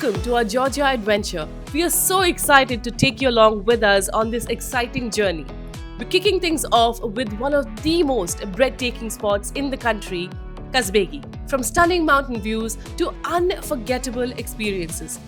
welcome to our Georgia adventure. We are so excited to take you along with us on this exciting journey. We're kicking things off with one of the most breathtaking spots in the country, Kazbegi. From stunning mountain views to unforgettable experiences,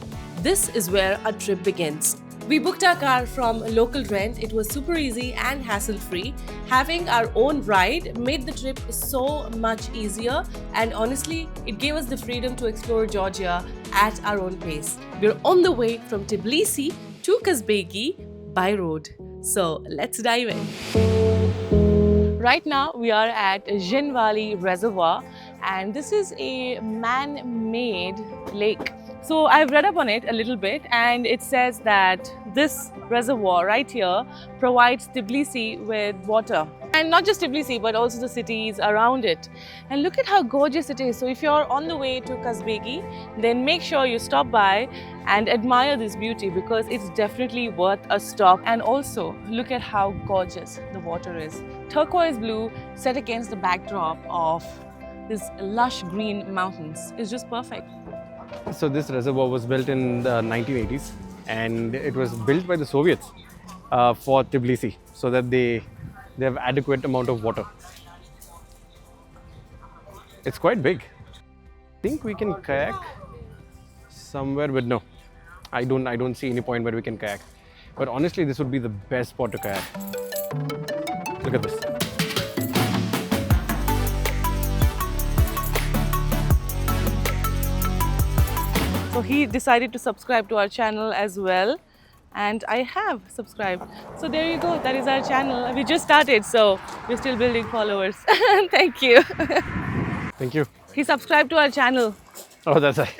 this is where our trip begins. We booked our car from local rent. It was super easy and hassle-free. Having our own ride made the trip so much easier, and honestly, it gave us the freedom to explore Georgia at our own pace. We're on the way from Tbilisi to Kazbegi by road. So let's dive in. Right now we are at Zhinvali Reservoir, and this is a man-made lake. So I've read up on it a little bit, and it says that this reservoir right here provides Tbilisi with water. And not just Tbilisi, but also the cities around it. And look at how gorgeous it is. So if you're on the way to Kazbegi, then make sure you stop by and admire this beauty, because it's definitely worth a stop. And also look at how gorgeous the water is. Turquoise blue set against the backdrop of these lush green mountains is just perfect. So this reservoir was built in the 1980s, and it was built by the Soviets for Tbilisi, so that they have adequate amount of water. It's quite big. I think we can kayak somewhere, but no, I don't see any point where we can kayak. But honestly, this would be the best spot to kayak. Look at this. So he decided to subscribe to our channel as well, and I have subscribed. So there you go, that is our channel. We just started, so we're still building followers. Thank you. Thank you. He subscribed to our channel. Oh, that's right.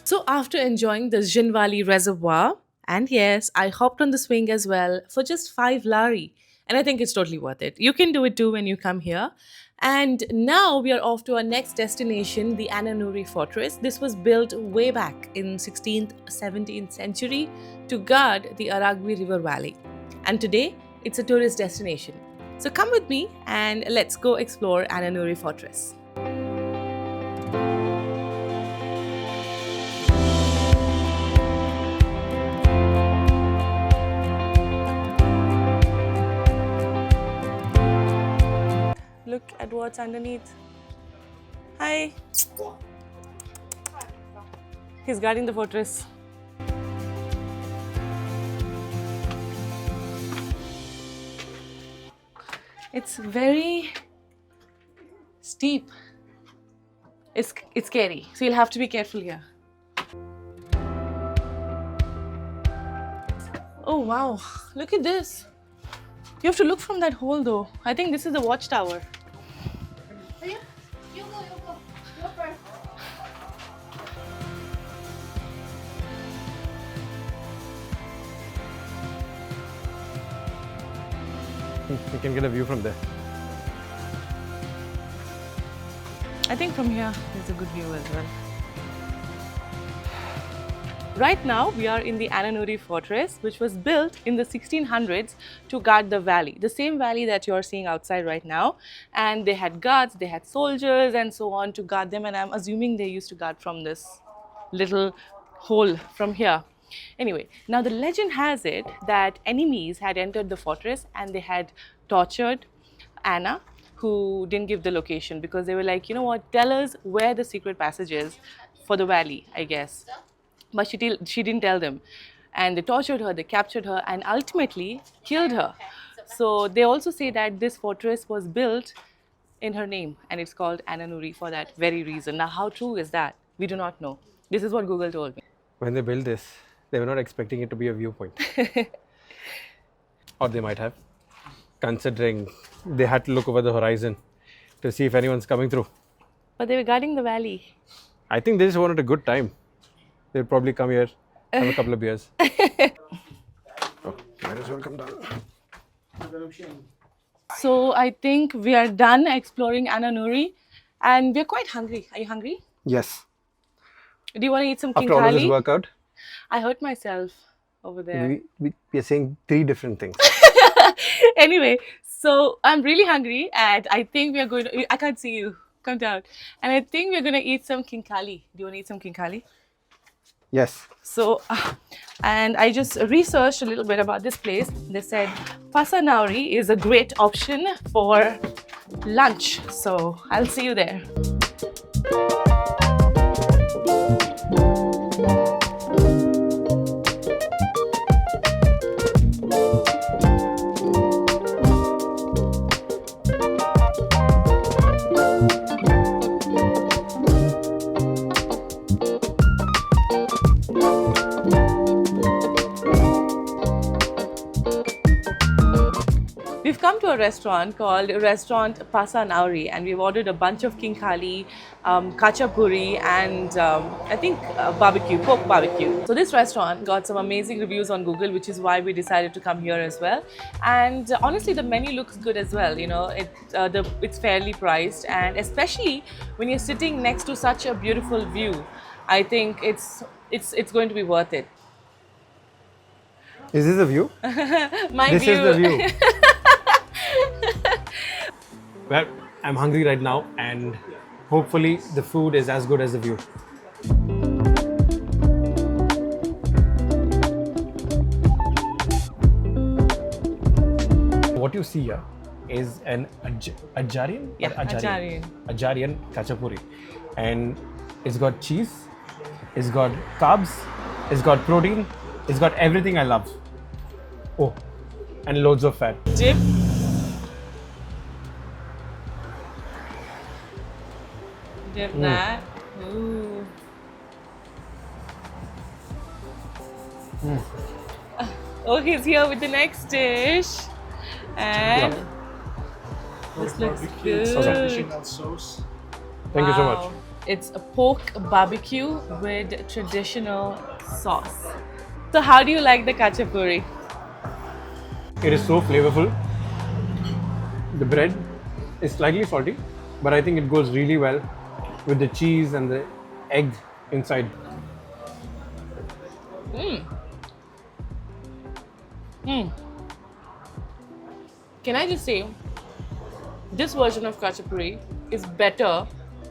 So after enjoying the Zhinvali Reservoir, and yes, I hopped on the swing as well for just 5 lari. And I think it's totally worth it. You can do it too when you come here. And now we are off to our next destination, the Ananuri Fortress. This was built way back in 16th, 17th century to guard the Aragvi River Valley. And today, it's a tourist destination. So come with me and let's go explore Ananuri Fortress. Look at what's underneath. Hi. He's guarding the fortress. It's very steep. It's scary, so you'll have to be careful here. Oh wow, look at this. You have to look from that hole though. I think this is the watchtower. You go. Go first. You can get a view from there. I think from here there's a good view as well. Right now we are in the Ananuri Fortress, which was built in the 1600s to guard the valley, the same valley that you're seeing outside right now. And they had guards, they had soldiers and so on to guard them, and I'm assuming they used to guard from this little hole from here. Anyway, now the legend has it that enemies had entered the fortress and they had tortured Anna, who didn't give the location, because they were like, you know what, tell us where the secret passage is for the valley, I guess. But she didn't tell them, and they tortured her, they captured her, and ultimately killed her. So they also say that this fortress was built in her name, and it's called Ananuri for that very reason. Now, how true is that? We do not know. This is what Google told me. When they built this, they were not expecting it to be a viewpoint. Or they might have, considering they had to look over the horizon to see if anyone's coming through. But they were guarding the valley. I think they just wanted a good time. They'll probably come here, have a couple of beers. Oh, might as well come down. So I think we are done exploring Ananuri, and we're quite hungry. Are you hungry? Yes. Do you want to eat some After all of this kinkali? workout, I hurt myself over there. we are saying 3 different things. Anyway, so I'm really hungry and I think we are going to, I can't see you. Come down. And I think we're going to eat some kinkali. Do you want to eat some kinkali? Yes. So, and I just researched a little bit about this place. They said Pasanauri is a great option for lunch. So, I'll see you there. We've come to a restaurant called Restaurant Pasanauri and we've ordered a bunch of kinkali, kachapuri and I think pork barbecue. So this restaurant got some amazing reviews on Google, which is why we decided to come here as well. And honestly, the menu looks good as well. You know, it's fairly priced, and especially when you're sitting next to such a beautiful view, I think it's going to be worth it. Is this the view? This view. is the view. Well, I'm hungry right now and hopefully the food is as good as the view. What you see here is an Ajarian? Yeah, Ajarian kachapuri. And it's got cheese, it's got carbs, it's got protein, it's got everything I love. Oh, and loads of fat. Jim? Dip that. Ooh. Oh, he's here with the next dish. And this looks good. Sauce. Thank you so much. Wow. It's a pork barbecue with traditional sauce. So how do you like the kachapuri? It is so flavorful. The bread is slightly salty, but I think it goes really well with the cheese and the egg inside. Can I just say, this version of kachapuri is better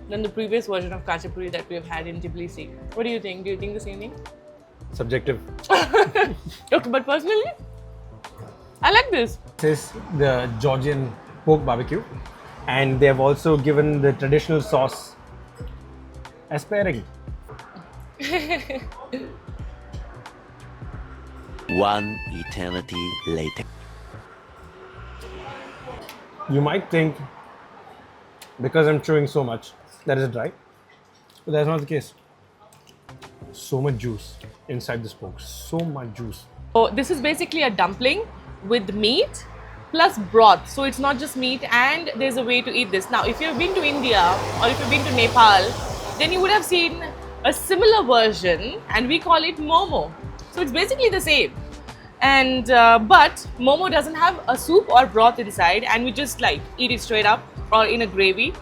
than the previous version of kachapuri that we have had in Tbilisi. What do you think? Do you think the same thing? Subjective. Okay, but personally, I like this. This is the Georgian pork barbecue, and they have also given the traditional sauce as pairing. One eternity later. You might think because I'm chewing so much that is dry, but that's not the case. So much juice inside this pork, so much juice. So this is basically a dumpling with meat plus broth. So it's not just meat, and there's a way to eat this. Now, if you've been to India or if you've been to Nepal, then you would have seen a similar version, and we call it momo. So it's basically the same. And but momo doesn't have a soup or broth inside, and we just like eat it straight up or in a gravy.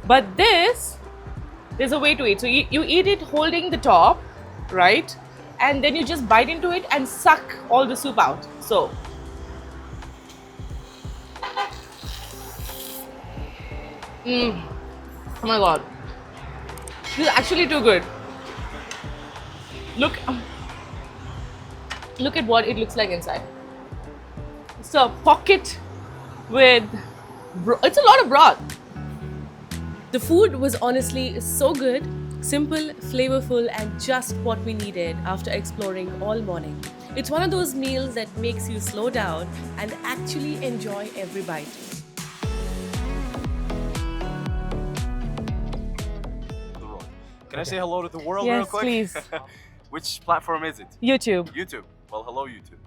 But this, there's a way to eat. So you eat it holding the top, right? And then you just bite into it and suck all the soup out. So oh my god, this is actually too good. Look at what it looks like inside. It's a pocket with it's a lot of broth. The food was honestly so good, simple, flavorful, and just what we needed after exploring all morning. It's one of those meals that makes you slow down and actually enjoy every bite. Can I say hello to the world Yes, real quick? please. Which platform is it? YouTube. YouTube. Well, hello YouTube.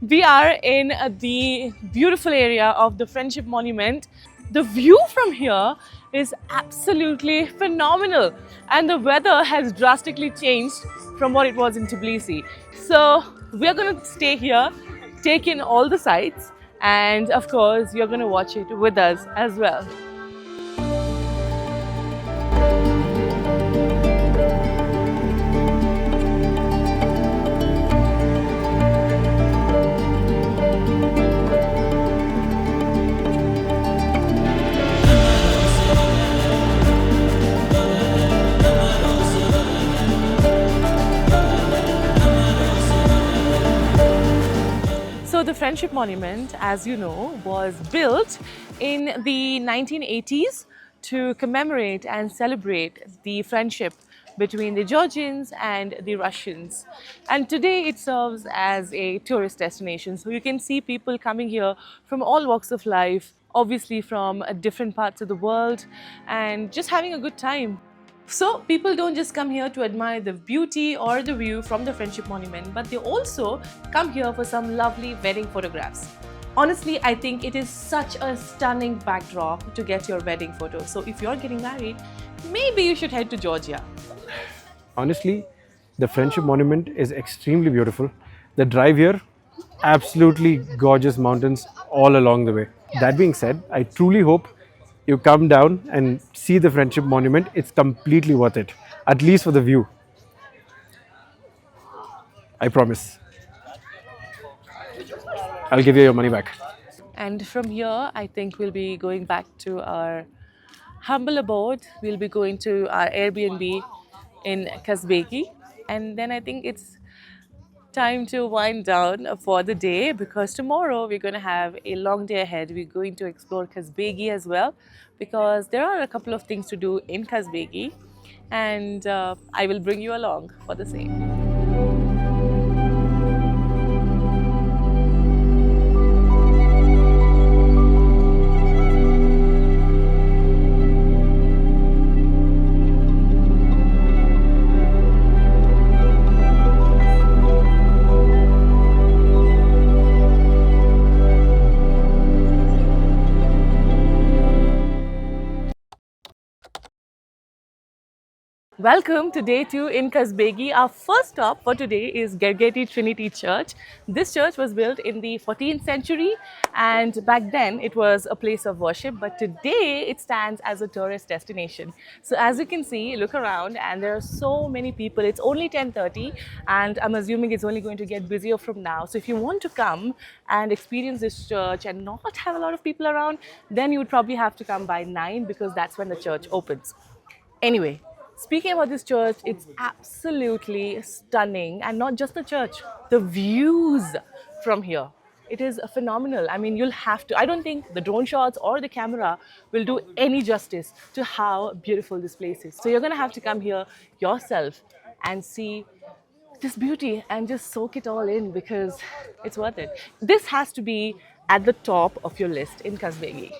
We are in the beautiful area of the Friendship Monument. The view from here is absolutely phenomenal, and the weather has drastically changed from what it was in Tbilisi. So we're going to stay here, take in all the sights, and of course you're going to watch it with us as well. . Friendship Monument, as you know, was built in the 1980s to commemorate and celebrate the friendship between the Georgians and the Russians. And today it serves as a tourist destination. So you can see people coming here from all walks of life, obviously from different parts of the world, and just having a good time. So people don't just come here to admire the beauty or the view from the Friendship Monument, but they also come here for some lovely wedding photographs. Honestly, I think it is such a stunning backdrop to get your wedding photo. So if you're getting married, maybe you should head to Georgia. Honestly, the Friendship Monument is extremely beautiful. The drive here, absolutely gorgeous mountains all along the way. That being said, I truly hope you come down and see the Friendship Monument. It's completely worth it, at least for the view. I promise. I'll give you your money back. And from here, I think we'll be going back to our humble abode. We'll be going to our Airbnb in Kazbegi. And then I think it's time to wind down for the day, because tomorrow we're going to have a long day ahead. We're going to explore Kazbegi as well, because there are a couple of things to do in Kazbegi, and I will bring you along for the same. Welcome to day 2 in Kazbegi. Our first stop for today is Gergeti Trinity Church. This church was built in the 14th century, and back then it was a place of worship, but today it stands as a tourist destination. So as you can see, look around and there are so many people. It's only 10:30 and I'm assuming it's only going to get busier from now. So if you want to come and experience this church and not have a lot of people around, then you would probably have to come by 9, because that's when the church opens. Anyway, speaking about this church, it's absolutely stunning, and not just the church, the views from here. It is phenomenal. I mean, you'll have to, I don't think the drone shots or the camera will do any justice to how beautiful this place is. So you're going to have to come here yourself and see this beauty and just soak it all in, because it's worth it. This has to be at the top of your list in Kazbegi.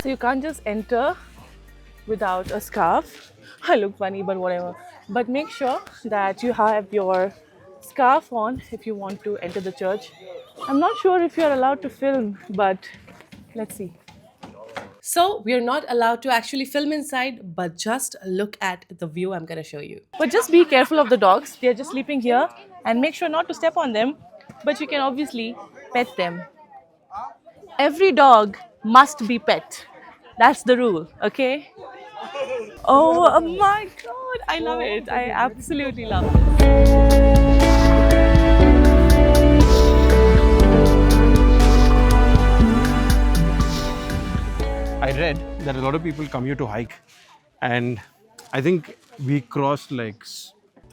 You can't just enter without a scarf. I look funny, but whatever. But make sure that you have your scarf on if you want to enter the church. I'm not sure if you're allowed to film, but let's see. So we're not allowed to actually film inside, but just look at the view I'm going to show you. But just be careful of the dogs. They're just sleeping here, and make sure not to step on them, but you can obviously pet them. Every dog must be pet. That's the rule, okay? Oh my God, I love it. I absolutely love it. I read that a lot of people come here to hike, and I think we crossed like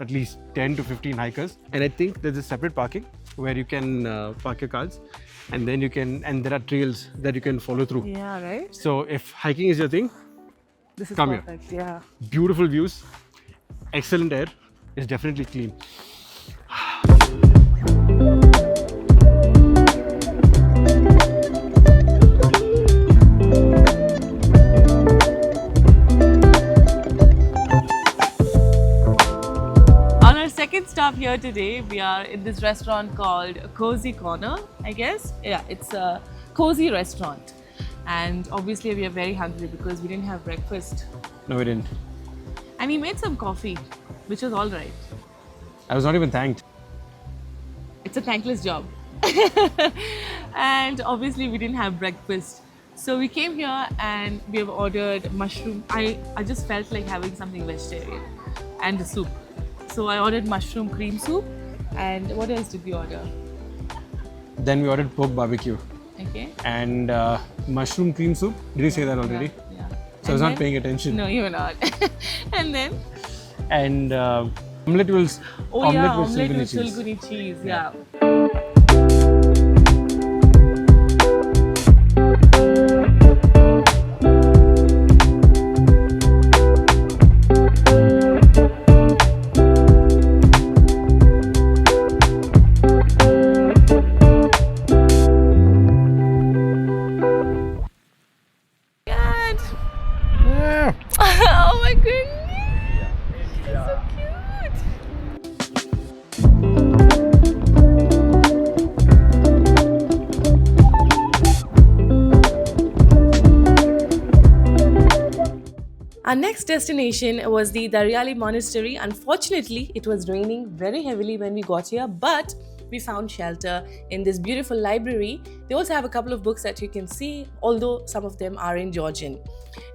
at least 10 to 15 hikers, and I think there's a separate parking where you can park your cars, and then you can, and there are trails that you can follow through. Yeah, right? So if hiking is your thing, This is come perfect, here. yeah. Beautiful views, excellent air, it's definitely clean. On our second stop here today, we are in this restaurant called Cozy Corner, I guess. Yeah, it's a cozy restaurant. And obviously we are very hungry because we didn't have breakfast. No, we didn't. And he made some coffee, which was all right. I was not even thanked. It's a thankless job. And obviously we didn't have breakfast. So we came here and we have ordered mushroom. I just felt like having something vegetarian and a soup. So I ordered mushroom cream soup. And what else did we order? Then we ordered pork barbecue. Okay. and mushroom cream soup. Did you say that already? Yeah. So I was not paying attention. No, you're not. And then? And omelette with Omelette with cheese. Silguni cheese. Yeah. God. Yeah. Oh my goodness. So cute. Our next destination was the Dariali Monastery. Unfortunately, it was raining very heavily when we got here, but we found shelter in this beautiful library. They also have a couple of books that you can see, although some of them are in Georgian.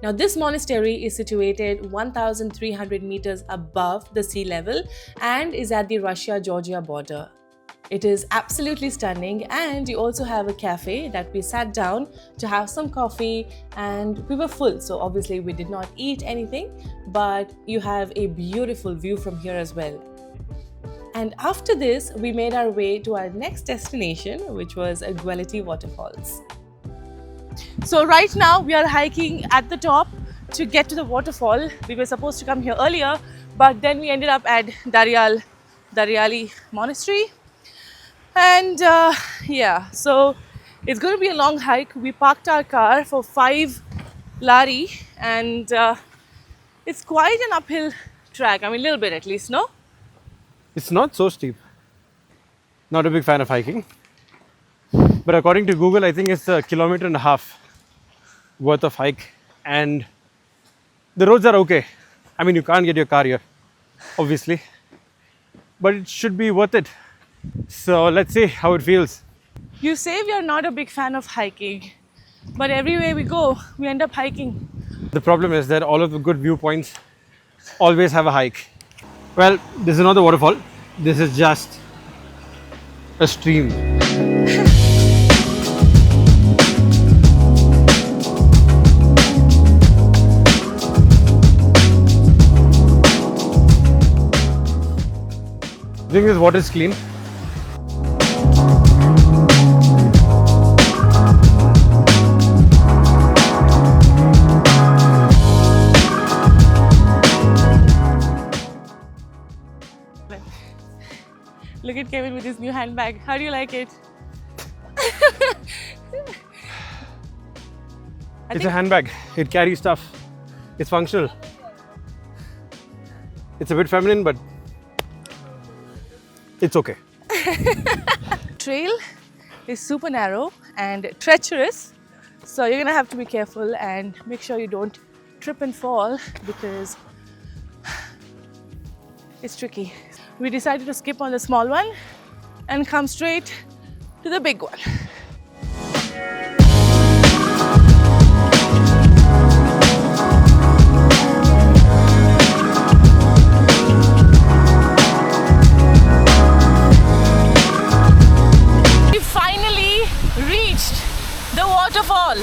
Now, this monastery is situated 1,300 meters above the sea level and is at the Russia-Georgia border. It is absolutely stunning, and you also have a cafe that we sat down to have some coffee, and we were full, so obviously we did not eat anything, but you have a beautiful view from here as well. And after this, we made our way to our next destination, which was Gveleti Waterfalls. So right now we are hiking at the top to get to the waterfall. We were supposed to come here earlier, but then we ended up at Dariali Monastery. And yeah, so it's going to be a long hike. We parked our car for 5 lari, and it's quite an uphill track. I mean, a little bit at least, no? It's not so steep. Not a big fan of hiking. But according to Google, I think it's 1.5 kilometers worth of hike. And the roads are okay. I mean, you can't get your car here, obviously. But it should be worth it. So let's see how it feels. You say we are not a big fan of hiking, but everywhere we go, we end up hiking. The problem is that all of the good viewpoints always have a hike. Well, this is not the waterfall. This is just a stream. I think this water is clean. Look at Kevin with his new handbag. How do you like it? It's a handbag. It carries stuff. It's functional. It's a bit feminine, but it's okay. Trail is super narrow and treacherous, so you're gonna have to be careful and make sure you don't trip and fall because it's tricky. We decided to skip on the small one and come straight to the big one. We finally reached the waterfall.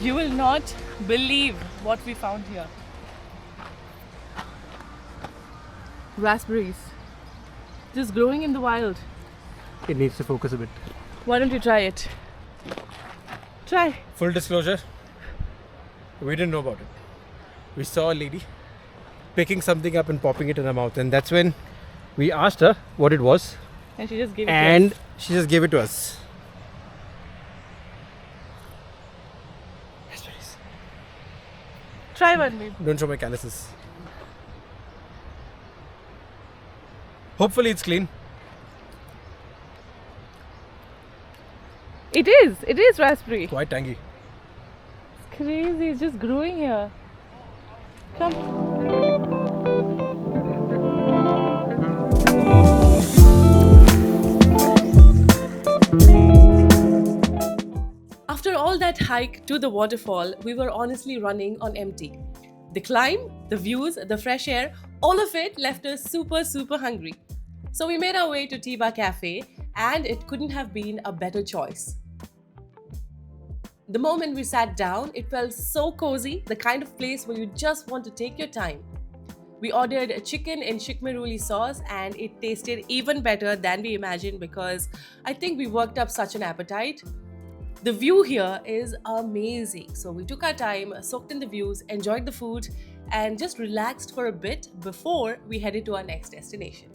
You will not believe what we found here. Raspberries. Just growing in the wild. It needs to focus a bit. Why don't you try it? Try. Full disclosure, we didn't know about it. We saw a lady picking something up and popping it in her mouth, and that's when we asked her what it was, And she just gave it to and us. she just gave it to us. Raspberries. Try one, babe. Don't show my calluses. Hopefully it's clean. It is raspberry. Quite tangy. It's crazy, it's just growing here. Come. After all that hike to the waterfall, we were honestly running on empty. The climb, the views, the fresh air, all of it left us super hungry. So we made our way to Tiba Cafe, and it couldn't have been a better choice. The moment we sat down, it felt so cozy, the kind of place where you just want to take your time. We ordered a chicken in shikmaruli sauce, and it tasted even better than we imagined because I think we worked up such an appetite. The view here is amazing. So we took our time, soaked in the views, enjoyed the food, and just relaxed for a bit before we headed to our next destination.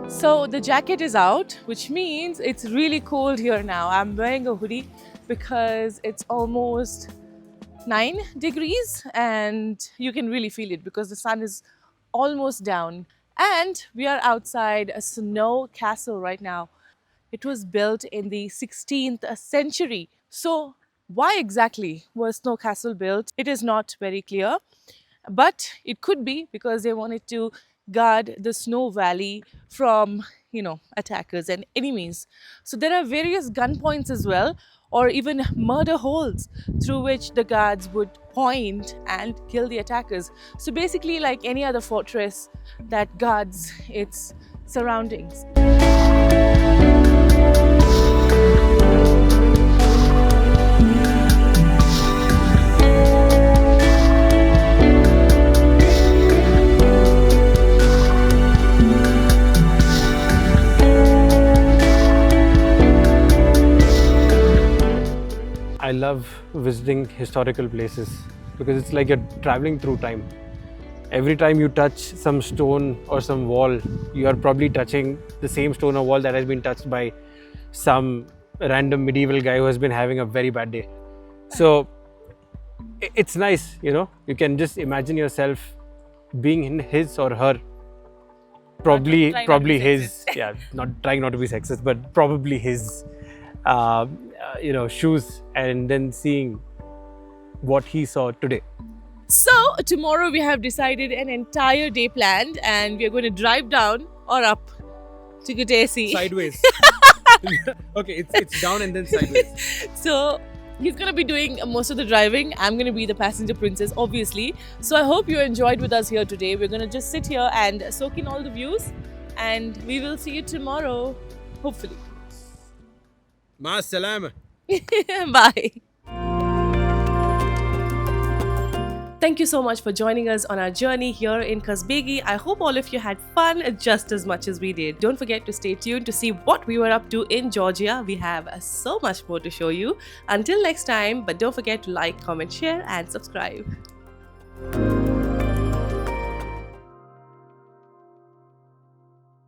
So the jacket is out, which means it's really cold here now. I'm wearing a hoodie because it's almost 9 degrees and you can really feel it because the sun is almost down. And we are outside a Sno Castle right now. It was built in the 16th century. So why exactly was Sno Castle built? It is not very clear, but it could be because they wanted to guard the snow valley from, attackers and enemies. So there are various gun points as well, or even murder holes through which the guards would point and kill the attackers. So basically like any other fortress that guards its surroundings. I love visiting historical places because it's like you're traveling through time. Every time you touch some stone or some wall, you are probably touching the same stone or wall that has been touched by some random medieval guy who has been having a very bad day. So it's nice, you can just imagine yourself being in his or her, probably his, not trying not to be sexist, but probably his shoes, and then seeing what he saw today. So tomorrow we have decided an entire day planned and we are going to drive down or up to Gergeti. Sideways. Okay, it's down and then sideways. So he's going to be doing most of the driving. I'm going to be the passenger princess, obviously. So I hope you enjoyed with us here today. We're going to just sit here and soak in all the views, and we will see you tomorrow, hopefully. Ma salama. Bye. Thank you so much for joining us on our journey here in Kazbegi. I hope all of you had fun just as much as we did. Don't forget to stay tuned to see what we were up to in Georgia. We have so much more to show you. Until next time, but don't forget to like, comment, share and subscribe.